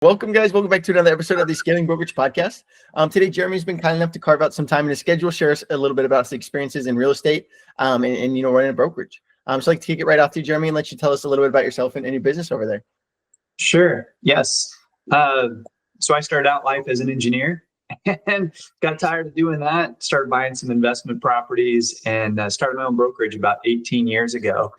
Welcome, guys. Welcome back to another episode of the Scaling Brokerage Podcast. Today, Jeremy's been kind enough to carve out some time in his schedule, share us a little bit about his experiences in real estate and running a brokerage. So I'd like to kick it right off to you, Jeremy, and let you tell us a little bit about yourself and your business over there. Sure. Yes. So I started out life as an engineer and got tired of doing that. Started buying some investment properties and started my own brokerage about 18 years ago.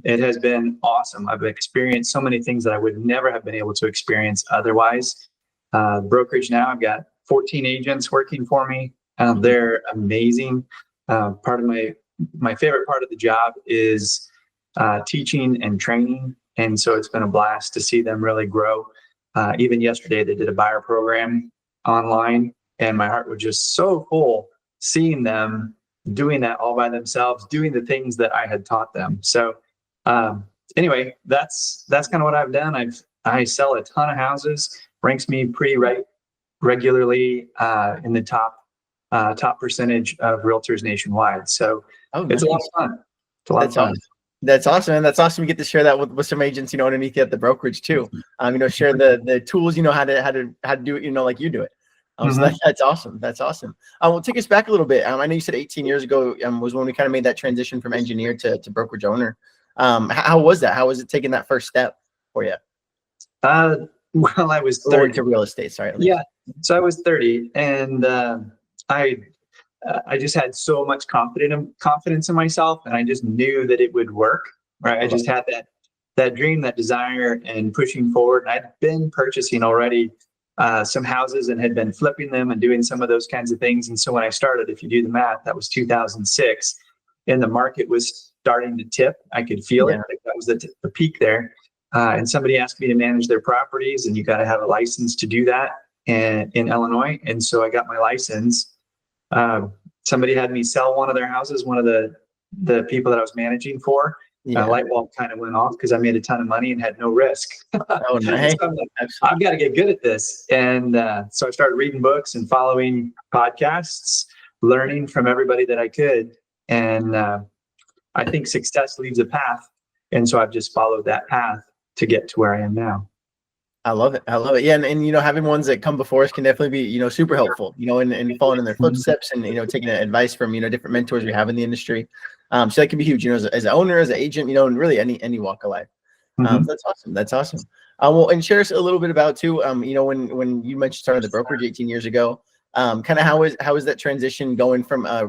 It has been awesome. I've experienced so many things that I would never have been able to experience otherwise. Brokerage now, I've got 14 agents working for me. They're amazing. Part of my favorite part of the job is teaching and training. And so it's been a blast to see them really grow. Even yesterday, they did a buyer program online, and my heart was just so full seeing them doing that all by themselves, doing the things that I had taught them. So anyway, that's kind of what I've done. I sell a ton of houses, ranks me pretty regularly in the top percentage of realtors nationwide. So it's a lot of fun. It's a lot of fun. That's awesome. And that's awesome. You get to share that with some agents, underneath you at the brokerage too. Share the tools, how to do it, like you do it. So that's awesome. That's awesome. Well, take us back a little bit. I know you said 18 years ago was when we kind of made that transition from engineer to brokerage owner. How was that? How was it taking that first step for you? Well, I was 30 to real estate. Sorry. Yeah. So I was 30, and I just had so much confidence in myself, and I just knew that it would work. Right. I just had that dream, that desire, and pushing forward. I'd been purchasing already some houses and had been flipping them and doing some of those kinds of things. And so when I started, if you do the math, that was 2006, and the market was starting to tip. I could feel it. Like that was the peak there. And somebody asked me to manage their properties, and you got to have a license to do that in Illinois. And so I got my license. Somebody had me sell one of their houses, one of the people that I was managing for. Light bulb kind of went off because I made a ton of money and had no risk. Oh, nice. So I'm like, I've got to get good at this. And so I started reading books and following podcasts, learning from everybody that I could. And I think success leaves a path. And so I've just followed that path to get to where I am now. I love it. I love it. Yeah. And having ones that come before us can definitely be, super helpful, and following in their footsteps and, taking advice from, different mentors we have in the industry. So that can be huge, as an owner, as an agent, and really any walk of life. That's awesome. That's awesome. Well, and share us a little bit about too, when you mentioned starting the brokerage 18 years ago, kind of how is that transition going from, I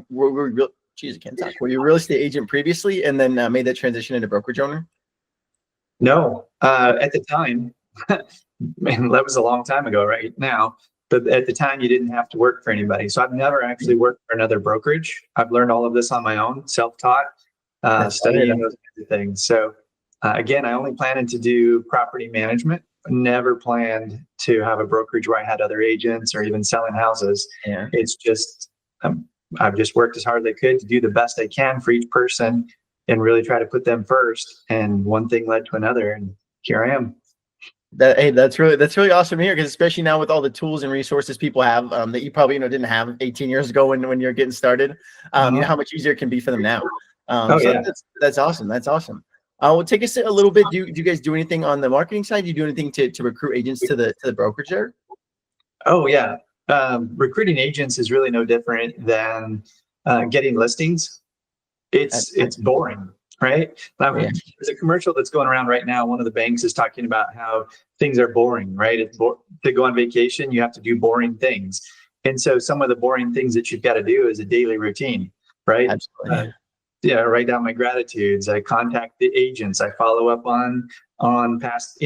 can't talk. Were you a real estate agent previously and then made that transition into brokerage owner? No, at the time, man, that was a long time ago right now. But at the time, you didn't have to work for anybody. So I've never actually worked for another brokerage. I've learned all of this on my own, self-taught, studying those kinds of things. So again, I only planned to do property management. Never planned to have a brokerage where I had other agents or even selling houses. Yeah. It's just, I've just worked as hard as I could to do the best I can for each person and really try to put them first. And one thing led to another, and here I am. That's really awesome to hear, because especially now with all the tools and resources people have that you probably didn't have 18 years ago when you're getting started, how much easier it can be for them now. That's awesome. That's awesome. Well, take us a little bit. Do you guys do anything on the marketing side? Do you do anything to recruit agents to the brokerage there? Oh yeah, recruiting agents is really no different than getting listings. It's boring. Right. There's a commercial that's going around right now. One of the banks is talking about how things are boring, right? To go on vacation, you have to do boring things. And so some of the boring things that you've got to do is a daily routine, right? Absolutely. Write down my gratitudes. I contact the agents. I follow up on past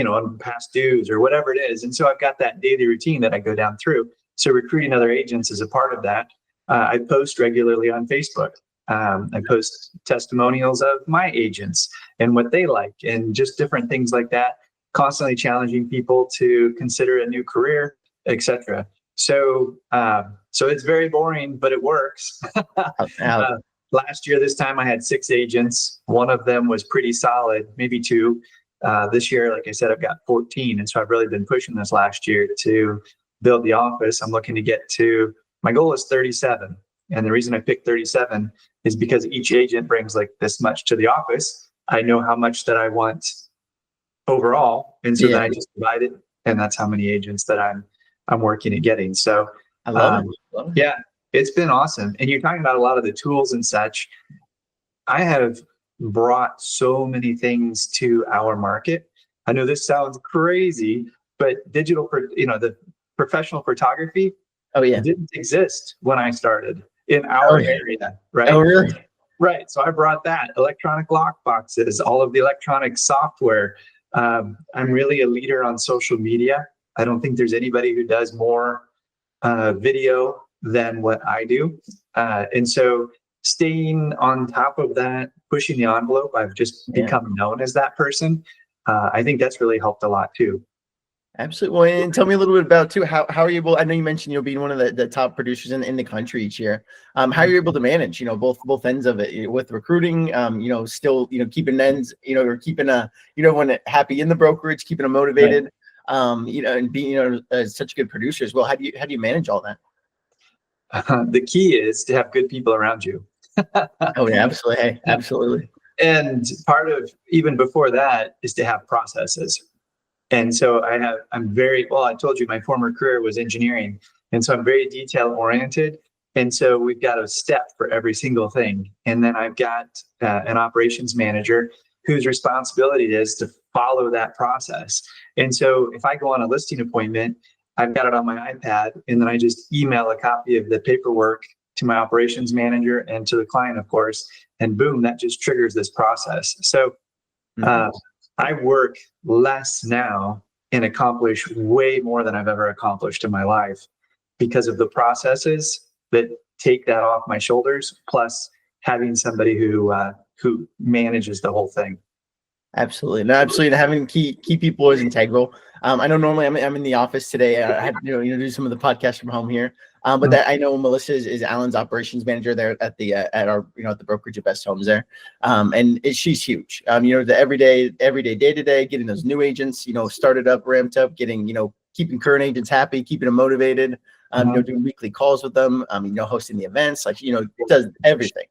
dues or whatever it is. And so I've got that daily routine that I go down through. So recruiting other agents is a part of that. I post regularly on Facebook. I post testimonials of my agents and what they like, and just different things like that, constantly challenging people to consider a new career, etc. So it's very boring, but it works. Last year, this time I had 6 agents. One of them was pretty solid, maybe 2. This year, like I said, I've got 14. And so I've really been pushing this last year to build the office. I'm looking to get to, my goal is 37. And the reason I picked 37 is because each agent brings like this much to the office. I know how much that I want overall. And so then I just divide it and that's how many agents that I'm working at getting. So I love it. Love it. yeah, it's been awesome. And you're talking about a lot of the tools and such. I have brought so many things to our market. I know this sounds crazy, but the professional photography Oh yeah. didn't exist when I started in Oh, our yeah. area, right? Oh really? Right. So I brought that, electronic lock boxes, all of the electronic software. I'm really a leader on social media. I don't think there's anybody who does more video than what I do. And so staying on top of that, pushing the envelope, I've just Yeah. become known as that person. I think that's really helped a lot too. Absolutely. Well, and tell me a little bit about too, how are you able, I know you mentioned, being one of the top producers in the country each year. How are you able to manage, both ends of it with recruiting, still, keeping ends, or keeping everyone happy in the brokerage, keeping them motivated, and being, such a good producer as well. How do you manage all that? The key is to have good people around you. Oh yeah, absolutely. Hey, absolutely. And part of even before that is to have processes. And so I'm very, well, I told you my former career was engineering. And so I'm very detail oriented. And so we've got a step for every single thing. And then I've got an operations manager whose responsibility it is to follow that process. And so if I go on a listing appointment, I've got it on my iPad, and then I just email a copy of the paperwork to my operations manager and to the client, of course, and boom, that just triggers this process. So I work less now and accomplish way more than I've ever accomplished in my life because of the processes that take that off my shoulders, plus having somebody who manages the whole thing. Absolutely. No, absolutely. And having key people is integral. I know normally I'm in the office today. I had do some of the podcasts from home here. But that I know Melissa is Alan's operations manager there at the at our at the brokerage at Best Homes there. And she's huge. The everyday day to day, getting those new agents, started up, ramped up, getting, keeping current agents happy, keeping them motivated, doing weekly calls with them, hosting the events, does everything.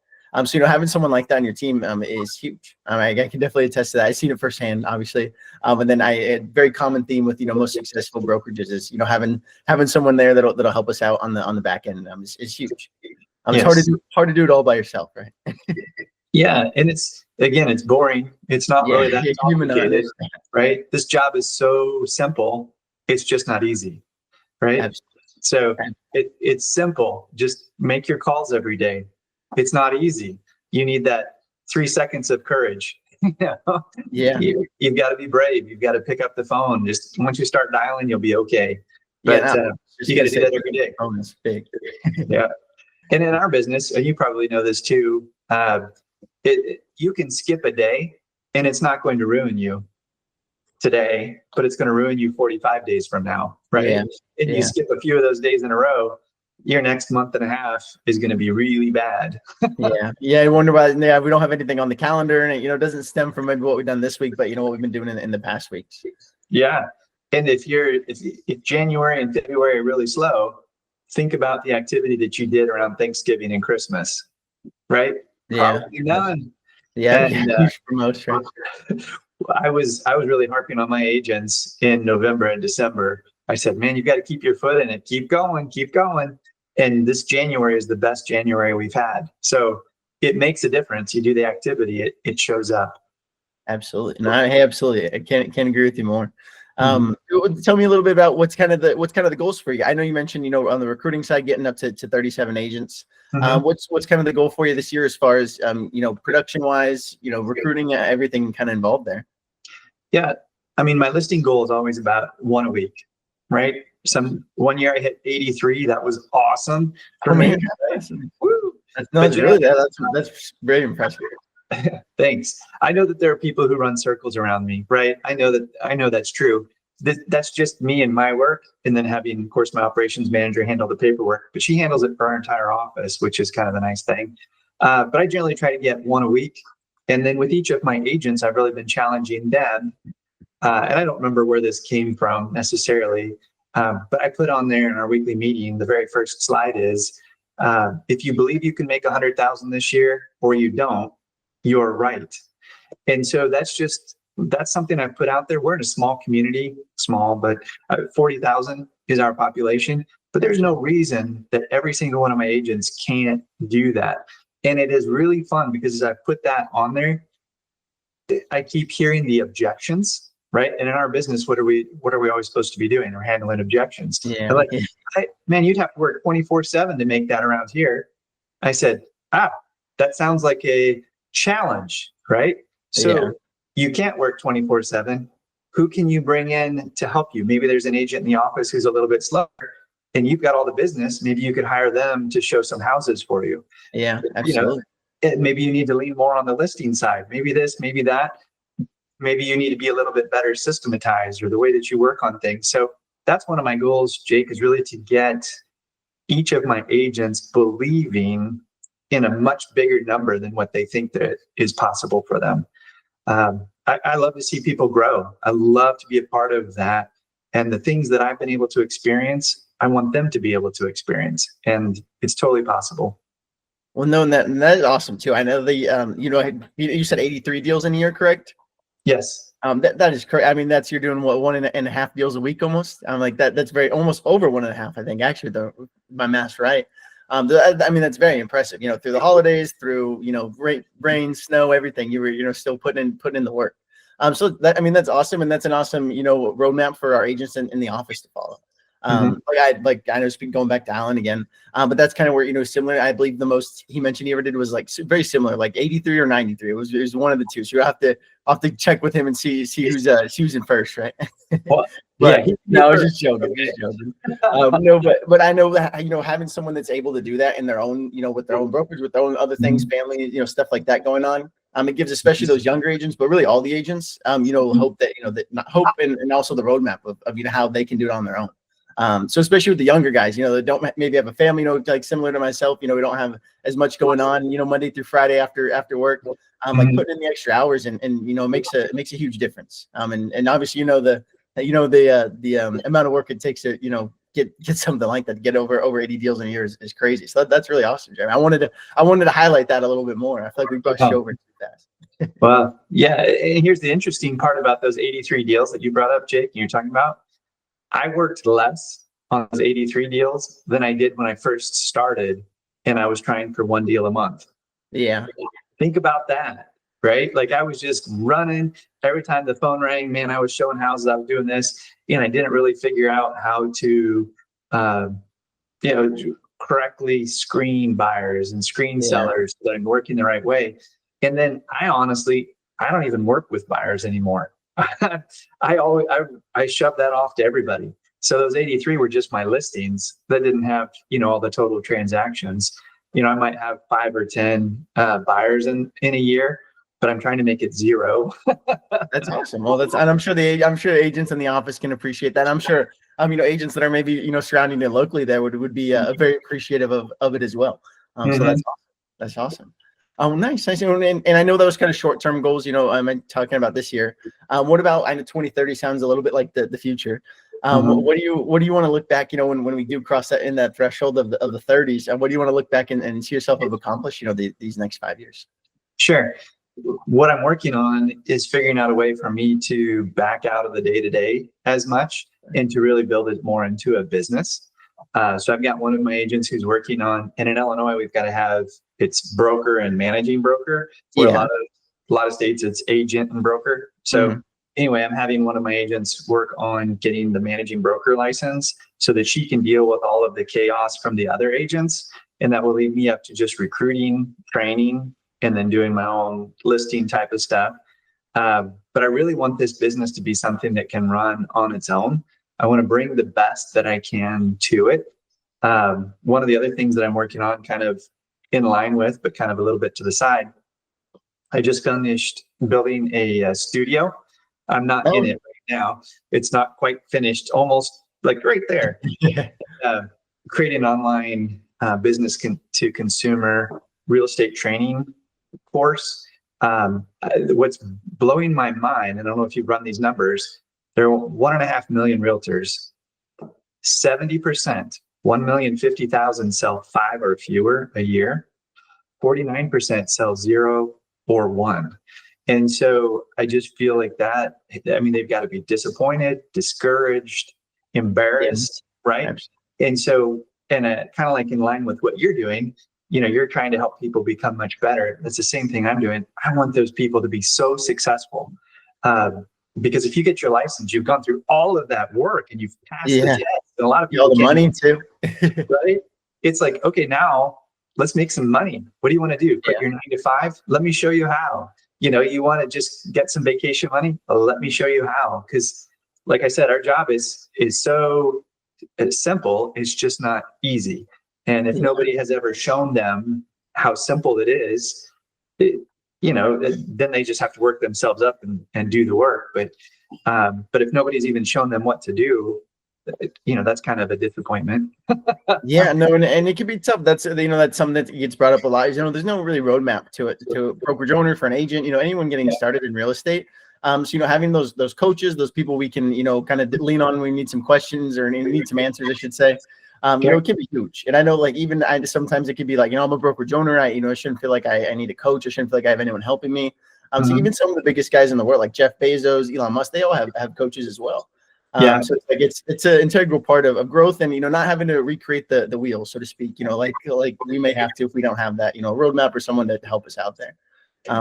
So having someone like that on your team is huge. I can definitely attest to that. I've seen it firsthand, obviously. And then a very common theme with most successful brokerages is having someone there that'll help us out on the back end is huge. It's hard to do it all by yourself, right? Yeah, and it's boring. It's not really that complicated, right? This job is so simple. It's just not easy, right? Absolutely. So it's simple. Just make your calls every day. It's not easy. You need that 3 seconds of courage. Yeah. You've got to be brave. You've got to pick up the phone. Just once you start dialing, you'll be okay. But you got to do that every day. Phone is big. Yeah. And in our business, you probably know this too. You can skip a day and it's not going to ruin you today, but it's going to ruin you 45 days from now. Right. Yeah. And you skip a few of those days in a row, your next month and a half is going to be really bad. Yeah. I wonder why. Yeah, we don't have anything on the calendar, and it doesn't stem from maybe what we've done this week, but what we've been doing in the past weeks. Yeah, and if January and February are really slow, think about the activity that you did around Thanksgiving and Christmas, right? Yeah, probably none. Yeah, huge promotion. I was really harping on my agents in November and December. I said, man, you got to keep your foot in it. Keep going, keep going. And this January is the best January we've had. So it makes a difference. You do the activity, it shows up. Absolutely. No, absolutely. I can't agree with you more. Tell me a little bit about what's kind of the goals for you. I know you mentioned, on the recruiting side, getting up to 37 agents. What's kind of the goal for you this year as far as, production wise, recruiting, everything kind of involved there? Yeah. I mean, my listing goal is always about one a week, right? One year I hit 83. That was awesome for me. Woo. That's very impressive. Thanks. I know that there are people who run circles around me, right? I know that's true. That's just me and my work, and then having, of course, my operations manager handle the paperwork, but she handles it for our entire office, which is kind of the nice thing. But I generally try to get one a week. And then with each of my agents, I've really been challenging them. And I don't remember where this came from necessarily, but I put on there in our weekly meeting, the very first slide is, if you believe you can make 100,000 this year or you don't, you're right. And so that's just that's something I put out there. We're in a small community, small, but 40,000 is our population. But there's no reason that every single one of my agents can't do that. And it is really fun because as I put that on there, I keep hearing the objections, right? And in our business, what are we always supposed to be doing? We're handling objections. Yeah. And like, man, you'd have to work 24/7 to make that around here. I said, that sounds like a challenge, right? So you can't work 24/7. Who can you bring in to help you? Maybe there's an agent in the office who's a little bit slower and you've got all the business. Maybe you could hire them to show some houses for you. Yeah, absolutely. Maybe you need to lean more on the listing side. Maybe this, maybe that. Maybe you need to be a little bit better systematized or the way that you work on things. So that's one of my goals, Jake, is really to get each of my agents believing in a much bigger number than what they think that is possible for them. I love to see people grow. I love to be a part of that. And the things that I've been able to experience, I want them to be able to experience. And it's totally possible. Well, no, and that is awesome too. I know you said 83 deals in a year, correct? Yes. That is correct. I mean, you're doing what, 1.5 deals a week almost. I'm like that's very almost over 1.5. I think actually, though, my math's right. I mean, that's very impressive. Through the holidays, through rain, snow, everything, you were still putting in the work. So that's awesome, and that's an awesome roadmap for our agents in the office to follow. I know, going back to Alan again, but that's kind of where similar. I believe the most he mentioned he ever did was like very similar, like 83 or 93. It was one of the two. So you have to check with him and see who's in first, right? Well, but no, I was just joking. No, but I know that having someone that's able to do that in their own with their own brokerage, with their own other things, family, stuff like that going on. It gives especially those younger agents, but really all the agents, hope that not hope and also the roadmap of how they can do it on their own. So especially with the younger guys, that don't maybe have a family, like similar to myself, we don't have as much going on, Monday through Friday after work, like putting in the extra hours and makes a huge difference. And obviously, the amount of work it takes to, get something like that, to get over 80 deals in a year is crazy. So that's really awesome, Jeremy. I wanted to highlight that a little bit more. I feel like we brushed over too fast. Well, yeah. And here's the interesting part about those 83 deals that you brought up, Jake, and you're talking about. I worked less on those 83 deals than I did when I first started, and I was trying for 1 deal a month. Yeah. Think about that, right? Like I was just running every time the phone rang, man, I was showing houses, I was doing this, and I didn't really figure out how to, correctly screen buyers and screen sellers so that I'm working the right way. And then I don't even work with buyers anymore. I shoved that off to everybody. So those 83 were just my listings that didn't have, all the total transactions. I might have 5 or 10 buyers in a year, but I'm trying to make it 0. That's awesome. Well, and I'm sure agents in the office can appreciate that. I'm sure, agents that are maybe, surrounding it locally there would be very appreciative of it as well. So that's awesome. That's awesome. Oh, nice. And I know those kind of short-term goals, I'm talking about this year. What about, I know 2030 sounds a little bit like the future. What do you want to look back, when we do cross that threshold of the 30s, and what do you want to look back and see yourself have accomplished, these next 5 years? Sure. What I'm working on is figuring out a way for me to back out of the day-to-day as much and to really build it more into a business. So I've got one of my agents who's working on, and in Illinois, we've got to have it's broker and managing broker. Where a lot of states it's agent and broker. So anyway, I'm having one of my agents work on getting the managing broker license so that she can deal with all of the chaos from the other agents. And that will leave me up to just recruiting, training, and then doing my own listing type of stuff. But I really want this business to be something that can run on its own. I want to bring the best that I can to it. One of the other things that I'm working on, kind of in line with, but kind of a little bit to the side, I just finished building a studio. I'm not in it right now. It's not quite finished, almost like right there. Creating an online business to consumer real estate training course. What's blowing my mind, and I don't know if you've run these numbers, there are 1.5 million realtors. 70%, 1,050,000 sell 5 or fewer a year. 49% sell 0 or 1. And so I just feel like that, I mean, they've got to be disappointed, discouraged, embarrassed, right? Absolutely. And so, and kind of like in line with what you're doing, you're trying to help people become much better. That's the same thing I'm doing. I want those people to be so successful. Because if you get your license, you've gone through all of that work and you've passed the Yeah. test. And a lot of Yeah, all people the can't, money too. right? It's like, okay, now let's make some money. What do you want to do? Quit Yeah. your 9 to 5? Let me show you how. You want to just get some vacation money? Let me show you how. Because, like I said, our job is so simple. It's just not easy. And if Yeah. nobody has ever shown them how simple it is, then they just have to work themselves up and do the work. But if nobody's even shown them what to do, that's kind of a disappointment. Yeah, no, and it can be tough. That's that's something that gets brought up a lot. There's no really roadmap to it, to a brokerage owner, for an agent, anyone getting started in real estate. So having those coaches, those people we can kind of lean on when we need some questions or need some answers, I should say. It can be huge. And I know, like, even sometimes it could be like, I'm a brokerage owner. I shouldn't feel like I need a coach. I shouldn't feel like I have anyone helping me. So even some of the biggest guys in the world, like Jeff Bezos, Elon Musk, they all have coaches as well. So it's like it's an integral part of growth, and not having to recreate the wheel, so to speak. Like we may have to if we don't have that roadmap or someone to help us out there.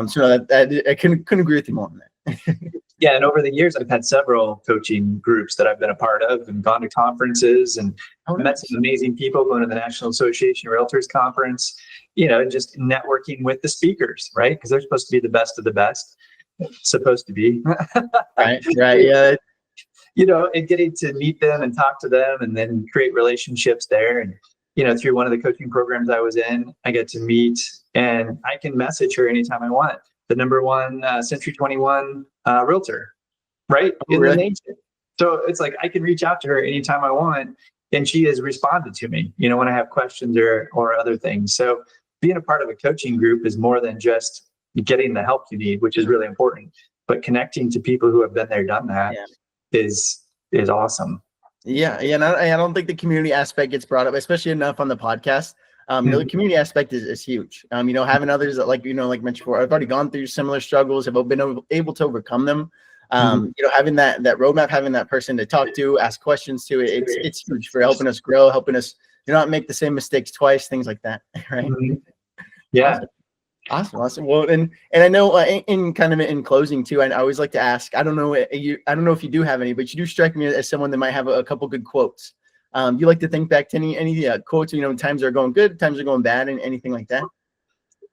So that I couldn't agree with you more on that. Yeah, and over the years, I've had several coaching groups that I've been a part of and gone to conferences and met some amazing people, going to the National Association of Realtors conference, just networking with the speakers, right? Because they're supposed to be the best of the best, supposed to be. Right, yeah. And getting to meet them and talk to them and then create relationships there. And, through one of the coaching programs I was in, I get to meet, and I can message her anytime I want. The number one Century 21 realtor, right? In the nation. So it's like I can reach out to her anytime I want, and she has responded to me, when I have questions or other things. So being a part of a coaching group is more than just getting the help you need, which is really important, but connecting to people who have been there, done that is awesome. Yeah. And I don't think the community aspect gets brought up, especially enough on the podcast. The community aspect is huge. Having others that, like mentioned before, I've already gone through similar struggles, have been able to overcome them. Having that roadmap, having that person to talk to, ask questions to, it's huge for helping us grow, helping us not make the same mistakes twice, things like that. Right. Yeah. Awesome. Well, and I know in kind of in closing too, I always like to ask, I don't know if you do have any, but you do strike me as someone that might have a couple good quotes. You like to think back to any quotes, times are going good, times are going bad, and anything like that?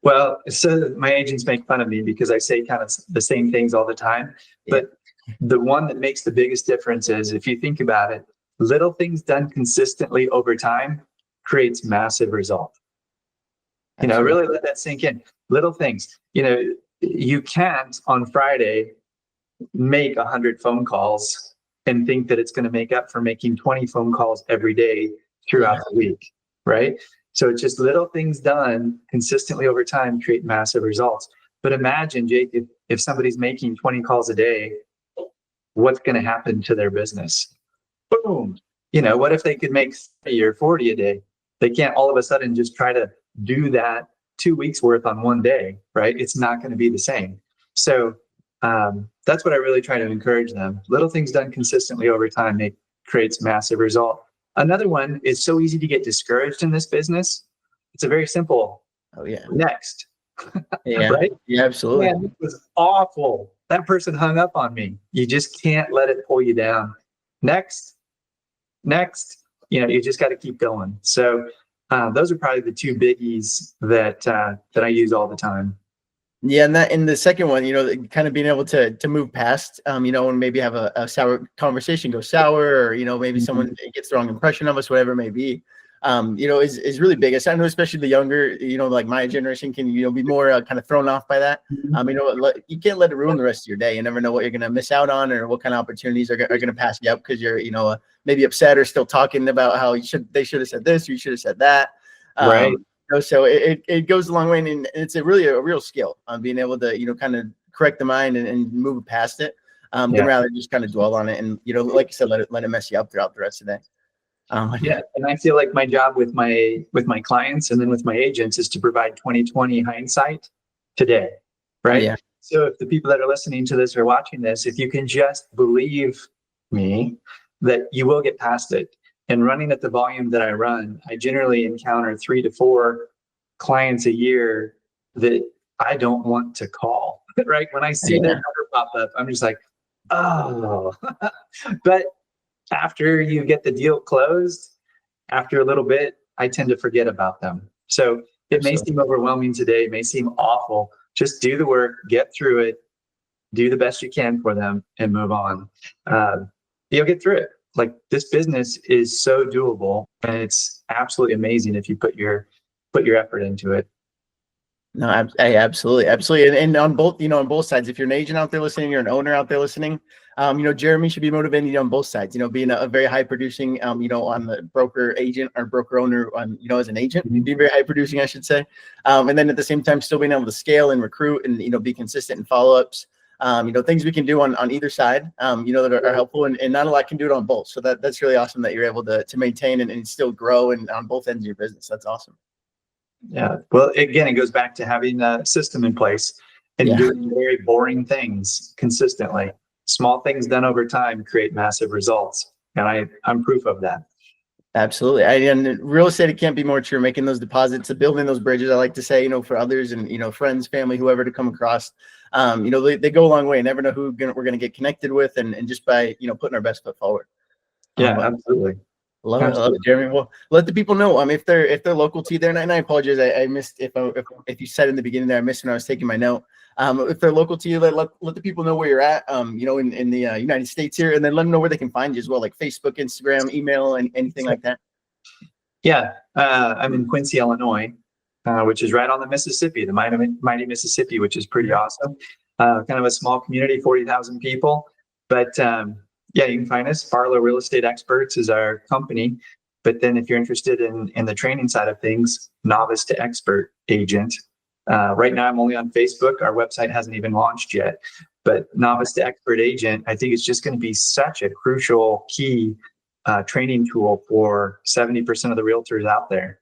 Well, so my agents make fun of me because I say kind of the same things all the time. But the one that makes the biggest difference is, if you think about it, little things done consistently over time creates massive result. Really let that sink in. Little things, you can't on Friday make 100 phone calls and think that it's going to make up for making 20 phone calls every day throughout the week, right? So it's just little things done consistently over time create massive results. But imagine, Jake, if somebody's making 20 calls a day, what's going to happen to their business? Boom. What if they could make 30 or 40 a day? They can't all of a sudden just try to do that 2 weeks worth on one day, right? It's not going to be the same. So that's what I really try to encourage them. Little things done consistently over time creates massive result. Another one is so easy to get discouraged in this business. It's a very simple. Next. Yeah. Right? Yeah, absolutely. Man, it was awful. That person hung up on me. You just can't let it pull you down. Next. You just got to keep going. So those are probably the two biggies that I use all the time. Yeah, and in the second one, kind of being able to move past, and maybe have a sour conversation go sour, or maybe someone gets the wrong impression of us, whatever it may be, is really big. I know, especially the younger, like my generation can, be more kind of thrown off by that. You can't let it ruin the rest of your day. You never know what you're going to miss out on, or what kind of opportunities are going to pass you up because you're, maybe upset or still talking about how they should have said this, or you should have said that. Right. So it goes a long way, and it's a real skill on being able to, kind of correct the mind and move past it, than rather just kind of dwell on it. And, like you said, let it mess you up throughout the rest of the day. And I feel like my job with my clients and then with my agents is to provide 20/20 hindsight today, right? So if the people that are listening to this or watching this, if you can just believe me that you will get past it. And running at the volume that I run, I generally encounter 3 to 4 clients a year that I don't want to call, right? When I see their number pop up, I'm just like, oh. But after you get the deal closed, after a little bit, I tend to forget about them. So it may seem overwhelming today, it may seem awful. Just do the work, get through it, do the best you can for them, and move on. You'll get through it. Like, this business is so doable, and it's absolutely amazing if you put your effort into it. No, absolutely. And on both, on both sides, if you're an agent out there listening, you're an owner out there listening, Jeremy should be motivating you on both sides, being a very high producing, on the broker agent or broker owner, as an agent, be very high producing, I should say. And then at the same time, still being able to scale and recruit and, be consistent in follow-ups, things we can do on either side, that are helpful, and not a lot can do it on both. So that's really awesome that you're able to maintain and still grow and on both ends of your business. That's awesome. Yeah. Well, again, it goes back to having a system in place and doing very boring things consistently. Small things done over time create massive results. And I'm proof of that. Absolutely. And real estate, it can't be more true. Making those deposits, building those bridges, I like to say, for others and, friends, family, whoever to come across, they go a long way. You never know who we're going to get connected with, and just by, putting our best foot forward. Yeah, absolutely. Love it, Jeremy. Well, let the people know, if they're local to you there, and I apologize, I missed if you said in the beginning there, I missed when I was taking my note. If they're local to you, let the people know where you're at, in the United States here, and then let them know where they can find you as well, like Facebook, Instagram, email, and anything like that. Yeah, I'm in Quincy, Illinois, which is right on the Mississippi, the mighty Mississippi, which is pretty awesome. Kind of a small community, 40,000 people, but yeah, you can find us. Farlow Real Estate Experts is our company. But then if you're interested in the training side of things, novice to expert agent. Right now I'm only on Facebook. Our website hasn't even launched yet. But novice to expert agent, I think it's just going to be such a crucial key training tool for 70% of the realtors out there.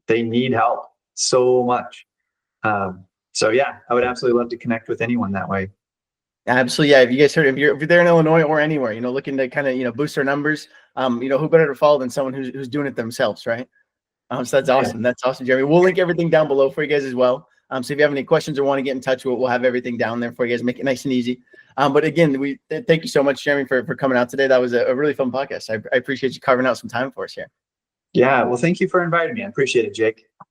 They need help so much. So yeah, I would absolutely love to connect with anyone that way. Absolutely. Yeah. If you guys heard, if you're there in Illinois or anywhere, looking to kind of, boost our numbers, who better to follow than someone who's doing it themselves, right? So that's awesome. That's awesome, Jeremy. We'll link everything down below for you guys as well. So if you have any questions or want to get in touch, we'll have everything down there for you guys. Make it nice and easy. But again, we thank you so much, Jeremy, for coming out today. That was a really fun podcast. I appreciate you carving out some time for us here. Yeah. Well, thank you for inviting me. I appreciate it, Jake.